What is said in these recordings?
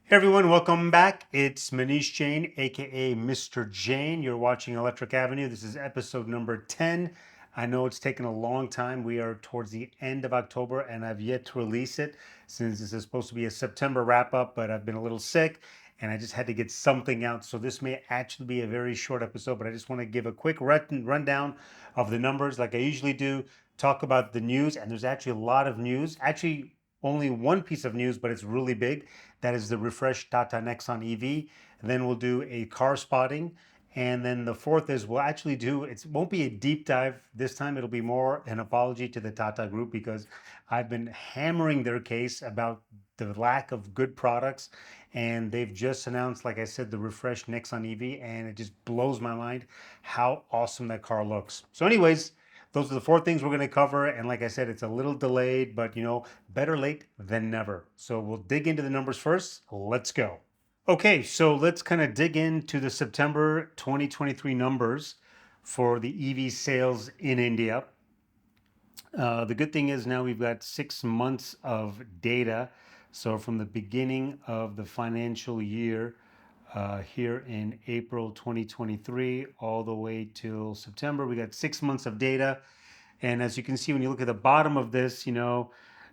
Hey everyone, welcome back. It's Manish Jain, aka Mr. Jain. You're watching Electric Avenue. This is episode number 10. I know it's taken a long time. We are towards the end of October and I've yet to release it since this is supposed to be a September wrap up, but I've been a little sick and I just had to get something out. So this may actually be a very short episode, but I just want to give a quick rundown of the numbers like I usually do, talk about the news, and there's actually a lot of news. Actually, only one piece of news, but it's really big. That is the refreshed Tata Nexon.ev. And then we'll do a car spotting. And then the fourth is we'll actually do, it won't be a deep dive this time. It'll be more an apology to the Tata Group because I've been hammering their case about the lack of good products. And they've just announced, like I said, the refreshed Nexon EV. And it just blows my mind how awesome that car looks. So anyways, those are the four things we're going to cover. And like I said, it's a little delayed, but better late than never. So we'll dig into the numbers first. Let's go. Okay, so let's kind of dig into the September 2023 numbers for the EV sales in India. The good thing is now we've got 6 months of data. So from the beginning of the financial year here in April 2023 all the way till September, we got 6 months of data. And as you can see, when you look at the bottom of this, we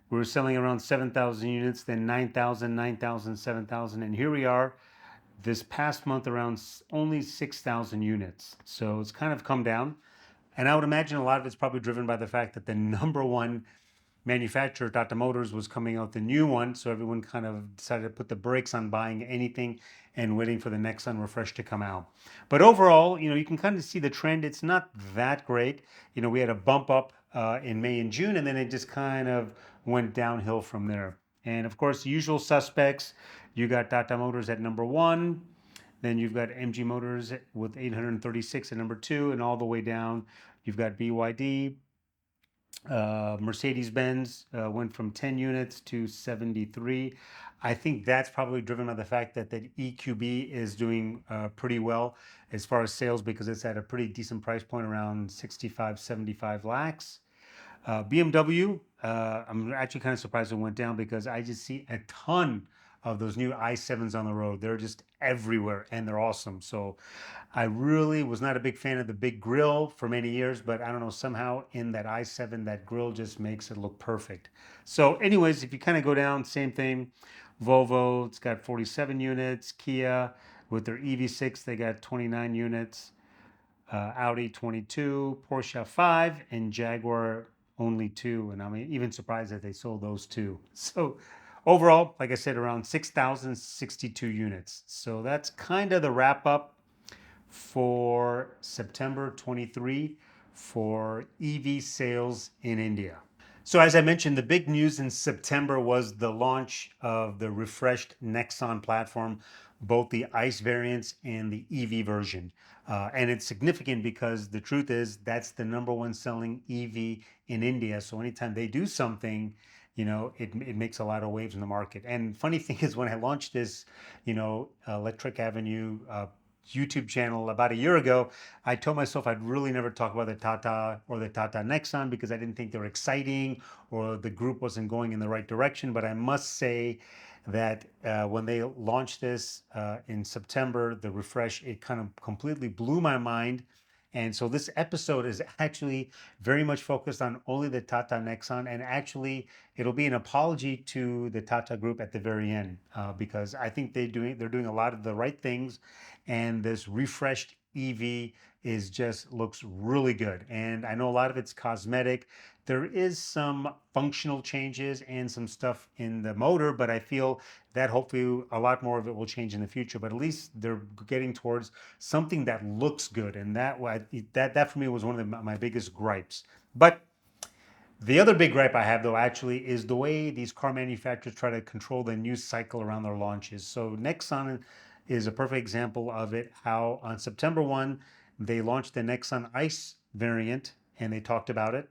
were selling around 7,000 units, then 9,000, 9,000, 7,000. And here we are this past month around only 6,000 units. So it's kind of come down. And I would imagine a lot of it's probably driven by the fact that the number one manufacturer, Tata Motors, was coming out the new one. So everyone kind of decided to put the brakes on buying anything and waiting for the Nexon refresh to come out. But overall, you can kind of see the trend. It's not that great. We had a bump up in May and June, and then it just kind of went downhill from there. And of course, the usual suspects. You got Tata Motors at number one. Then you've got MG Motors with 836 at number two, and all the way down, you've got BYD, Mercedes-Benz went from 10 units to 73. I think that's probably driven by the fact that EQB is doing pretty well as far as sales because it's at a pretty decent price point around 65, 75 lakhs. BMW, I'm actually kind of surprised it went down because I just see a ton of those new i7s on the road. They're just everywhere and they're awesome. So I really was not a big fan of the big grill for many years, but I don't know, somehow in that i7, that grill just makes it look perfect. So anyways, if you kind of go down, same thing. Volvo, it's got 47 units. Kia, with their EV6, they got 29 units. Audi 22, Porsche 5, and Jaguar only 2. And I'm even surprised that they sold those two. So overall, like I said, around 6,062 units. So that's kind of the wrap up for September 23 for EV sales in India. So as I mentioned, the big news in September was the launch of the refreshed Nexon platform, both the ICE variants and the EV version. And it's significant because the truth is that's the number one selling EV in India. So anytime they do something, it makes a lot of waves in the market. And funny thing is when I launched this, Electric Avenue YouTube channel about a year ago, I told myself I'd really never talk about the Tata or the Tata Nexon because I didn't think they were exciting or the group wasn't going in the right direction. But I must say that when they launched this in September, the refresh, it kind of completely blew my mind. And so this episode is actually very much focused on only the Tata Nexon, and actually it'll be an apology to the Tata Group at the very end because I think they're doing a lot of the right things, and this refreshed EV is just looks really good. And I know a lot of it's cosmetic. There is some functional changes and some stuff in the motor, but I feel that hopefully a lot more of it will change in the future. But at least they're getting towards something that looks good, and that for me was one of my biggest gripes. But the other big gripe I have, though, actually, is the way these car manufacturers try to control the news cycle around their launches. So Nexon is a perfect example of it. How on September 1, they launched the Nexon ICE variant, and they talked about it.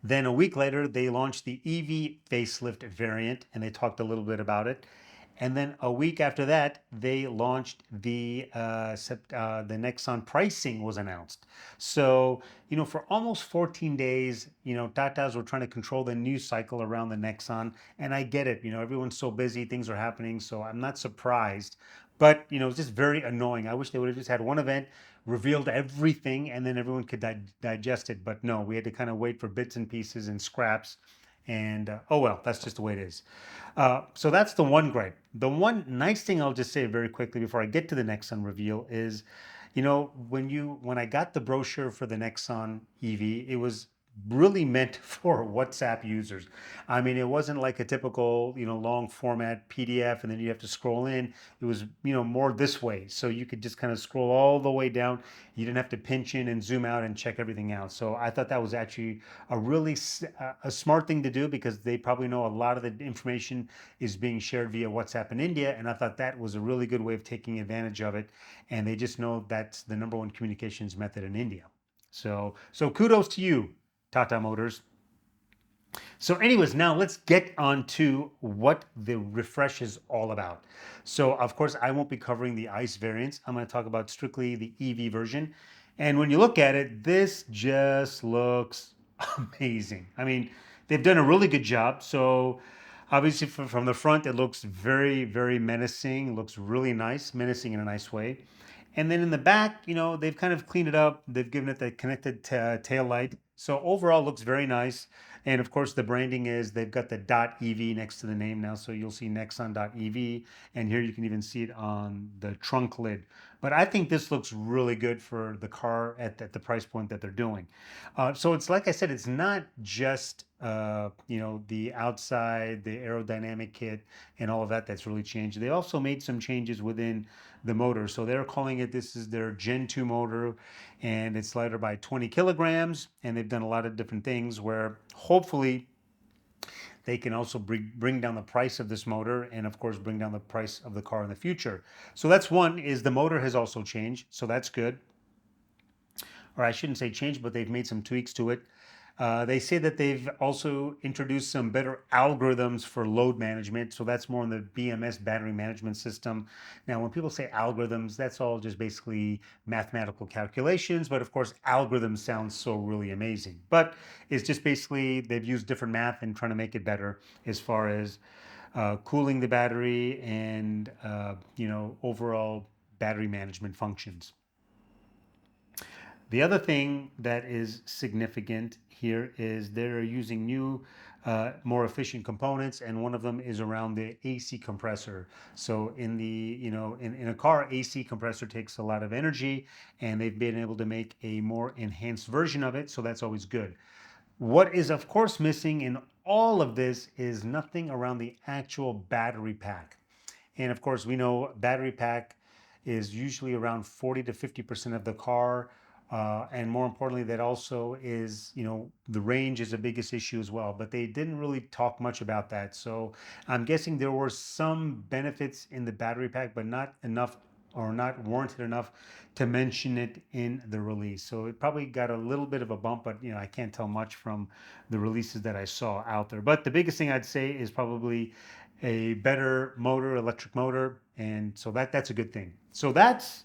Then a week later, they launched the EV facelift variant, and they talked a little bit about it. And then a week after that, they launched the Nexon pricing was announced. So, for almost 14 days, Tatas were trying to control the news cycle around the Nexon. And I get it, everyone's so busy, things are happening. So I'm not surprised. But, it's just very annoying. I wish they would have just had one event, revealed everything, and then everyone could digest it. But no, we had to kind of wait for bits and pieces and scraps. And oh well, that's just the way it is. So that's the one gripe. The one nice thing I'll just say very quickly before I get to the Nexon reveal is, when I got the brochure for the Nexon EV, it was really meant for WhatsApp users. I mean, it wasn't like a typical, long format PDF and then you have to scroll in. It was, more this way. So you could just kind of scroll all the way down. You didn't have to pinch in and zoom out and check everything out. So I thought that was actually a smart thing to do because they probably know a lot of the information is being shared via WhatsApp in India. And I thought that was a really good way of taking advantage of it. And they just know that's the number one communications method in India. So kudos to you, Tata Motors. So, anyways, now let's get on to what the refresh is all about. So, of course, I won't be covering the ICE variants. I'm going to talk about strictly the EV version. And when you look at it, this just looks amazing. I mean, they've done a really good job. So, obviously, from the front, it looks very, very menacing. It looks really nice, menacing in a nice way. And then in the back, they've kind of cleaned it up. They've given it the connected tail light. So overall, looks very nice. And of course, the branding is they've got the .ev next to the name now. So you'll see Nexon.ev. And here you can even see it on the trunk lid. But I think this looks really good for the car at the price point that they're doing. So it's like I said, it's not just the outside, the aerodynamic kit, and all of that that's really changed. They also made some changes within the motor. So they're calling it, this is their Gen 2 motor, and it's lighter by 20 kilograms. And they've done a lot of different things where hopefully they can also bring down the price of this motor and of course bring down the price of the car in the future. So that's one, is the motor has also changed. So that's good. Or I shouldn't say changed, but they've made some tweaks to it. They say that they've also introduced some better algorithms for load management. So that's more in the BMS battery management system. Now, when people say algorithms, that's all just basically mathematical calculations. But of course, algorithms sounds so really amazing. But it's just basically they've used different math and trying to make it better as far as cooling the battery and overall battery management functions. The other thing that is significant here is they're using new, more efficient components, and one of them is around the AC compressor. So in a car, AC compressor takes a lot of energy, and they've been able to make a more enhanced version of it. So that's always good. What is of course missing in all of this is nothing around the actual battery pack. And of course, we know battery pack is usually around 40 to 50% of the car. And more importantly, that also is, the range is the biggest issue as well. But they didn't really talk much about that. So I'm guessing there were some benefits in the battery pack, but not enough or not warranted enough to mention it in the release. So it probably got a little bit of a bump, but I can't tell much from the releases that I saw out there. But the biggest thing I'd say is probably a better motor, electric motor, and so that's a good thing. So that's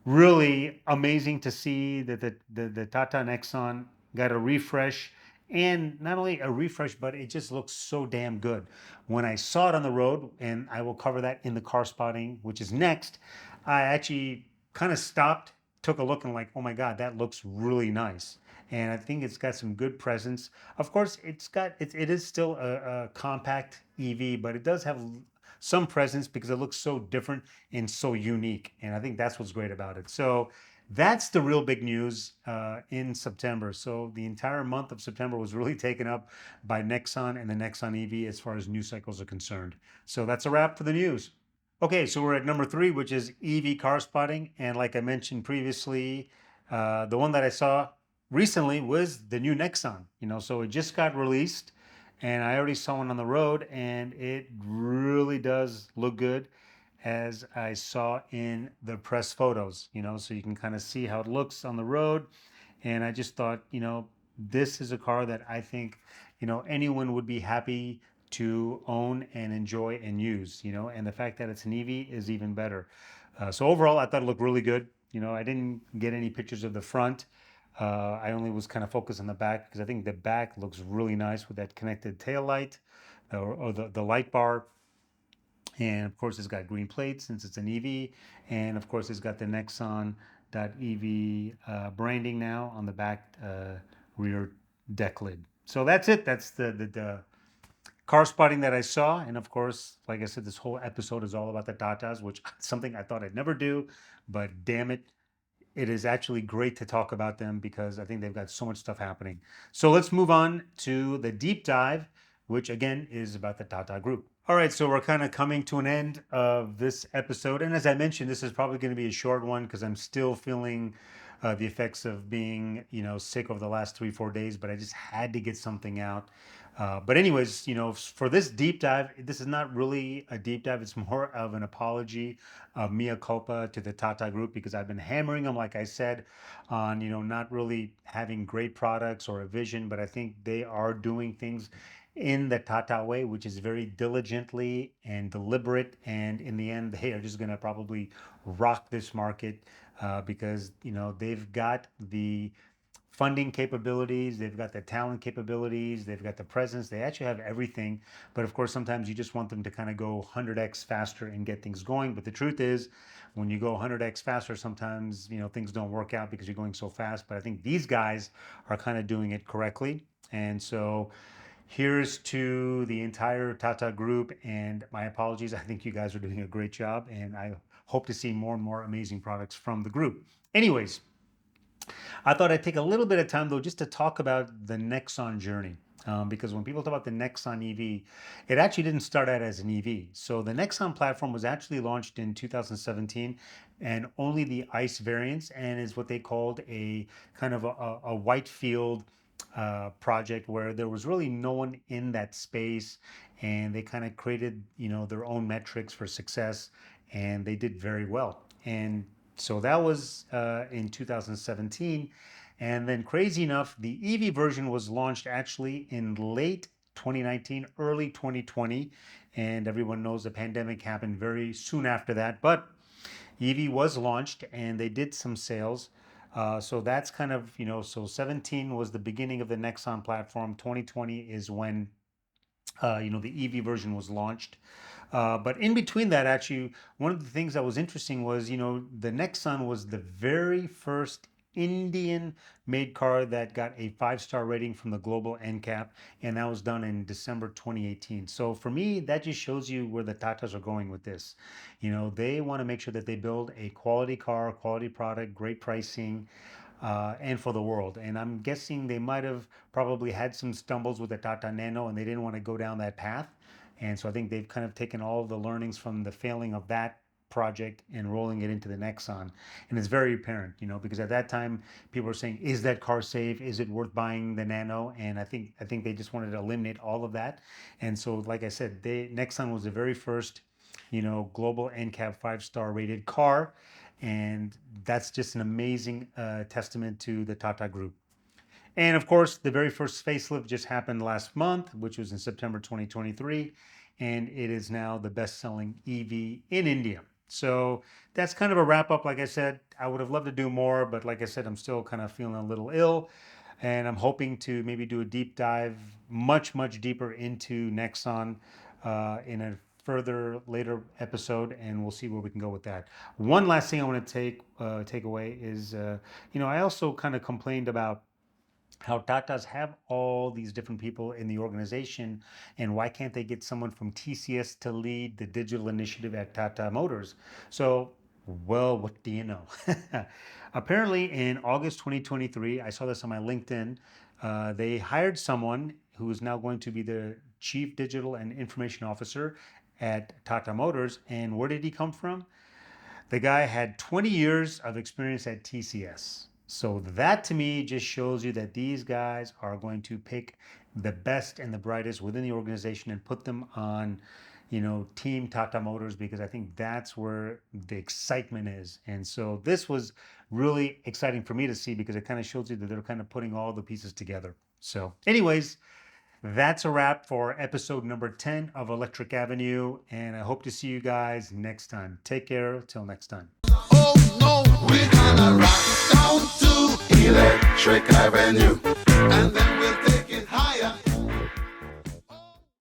really amazing to see that the Tata Nexon got a refresh, and not only a refresh, but it just looks so damn good. When I saw it on the road, and I will cover that in the car spotting, which is next, I actually kind of stopped, took a look, and like, oh my God, that looks really nice. And I think it's got some good presence. Of course, it is still a compact EV, but it does have some presence because it looks so different and so unique. And I think that's what's great about it. So that's the real big news in September. So the entire month of September was really taken up by Nexon and the Nexon EV as far as news cycles are concerned. So that's a wrap for the news. Okay, so we're at number 3, which is EV car spotting. And like I mentioned previously, the one that I saw recently was the new Nexon. So it just got released, and I already saw one on the road, and it really does look good, as I saw in the press photos. So you can kind of see how it looks on the road, and I just thought, this is a car that I think, anyone would be happy to own and enjoy and use, and the fact that it's an EV is even better. So overall, I thought it looked really good. I didn't get any pictures of the front. I only was kind of focused on the back because I think the back looks really nice with that connected tail light or the light bar. And of course, it's got green plates since it's an EV. And of course, it's got the Nexon.ev branding now on the back rear deck lid. So that's it. That's the car spotting that I saw. And of course, like I said, this whole episode is all about the Tatas, which is something I thought I'd never do. But damn it, it is actually great to talk about them because I think they've got so much stuff happening. So let's move on to the deep dive, which again is about the Tata Group. All right, so we're kind of coming to an end of this episode. And as I mentioned, this is probably going to be a short one because I'm still feeling the effects of being, sick over the last 3, 4 days, but I just had to get something out. But anyways, for this deep dive, this is not really a deep dive. It's more of an apology, mea culpa to the Tata Group because I've been hammering them, like I said, on not really having great products or a vision. But I think they are doing things in the Tata way, which is very diligently and deliberate. And in the end, they are just going to probably rock this market because they've got the funding capabilities, they've got the talent capabilities, they've got the presence, they actually have everything. But of course, sometimes you just want them to kind of go 100x faster and get things going. But the truth is, when you go 100x faster, sometimes things don't work out because you're going so fast. But I think these guys are kind of doing it correctly. And so here's to the entire Tata group, and my apologies. I think you guys are doing a great job, and I hope to see more and more amazing products from the group. Anyways, I thought I'd take a little bit of time though just to talk about the Nexon journey. Because when people talk about the Nexon EV, it actually didn't start out as an EV. So the Nexon platform was actually launched in 2017 and only the ICE variants and is what they called a kind of a white field project where there was really no one in that space and they kind of created, their own metrics for success and they did very well. And so that was in 2017. And then, crazy enough, the EV version was launched actually in late 2019, early 2020. And everyone knows the pandemic happened very soon after that. But EV was launched and they did some sales. So that's kind of, so 17 was the beginning of the Nexon platform. 2020 is when the EV version was launched. But in between that, actually, one of the things that was interesting was, the Nexon was the very first Indian made car that got a 5-star rating from the global NCAP, and that was done in December 2018. So for me, that just shows you where the Tatas are going with this. They want to make sure that they build a quality car, quality product, great pricing, and for the world. And I'm guessing they might have probably had some stumbles with the Tata Nano and they didn't want to go down that path. And so I think they've kind of taken all of the learnings from the failing of that project and rolling it into the Nexon. And it's very apparent, because at that time people were saying, is that car safe? Is it worth buying the Nano? And I think they just wanted to eliminate all of that. And so, like I said, Nexon was the very first, global NCAP 5-star rated car. And that's just an amazing testament to the Tata Group. And of course, the very first facelift just happened last month, which was in September 2023. And it is now the best selling EV in India. So that's kind of a wrap up. Like I said, I would have loved to do more, but like I said, I'm still kind of feeling a little ill. And I'm hoping to maybe do a deep dive, much, much deeper into Nexon in a further later episode, and we'll see where we can go with that. One last thing I want to take away is, I also kind of complained about how Tatas have all these different people in the organization, and why can't they get someone from TCS to lead the digital initiative at Tata Motors? So, well, what do you know? Apparently, in August 2023, I saw this on my LinkedIn. They hired someone who is now going to be the Chief Digital and Information Officer at Tata Motors. And where did he come from? The guy had 20 years of experience at TCS. So that to me just shows you that these guys are going to pick the best and the brightest within the organization and put them on, Team Tata Motors, because I think that's where the excitement is. And so this was really exciting for me to see because it kind of shows you that they're kind of putting all the pieces together. So, anyways, That's a wrap for episode number 10 of Electric Avenue, and I hope to see you guys next time. Take care. Till next time. Oh no, we're gonna rock down to Electric Avenue, and then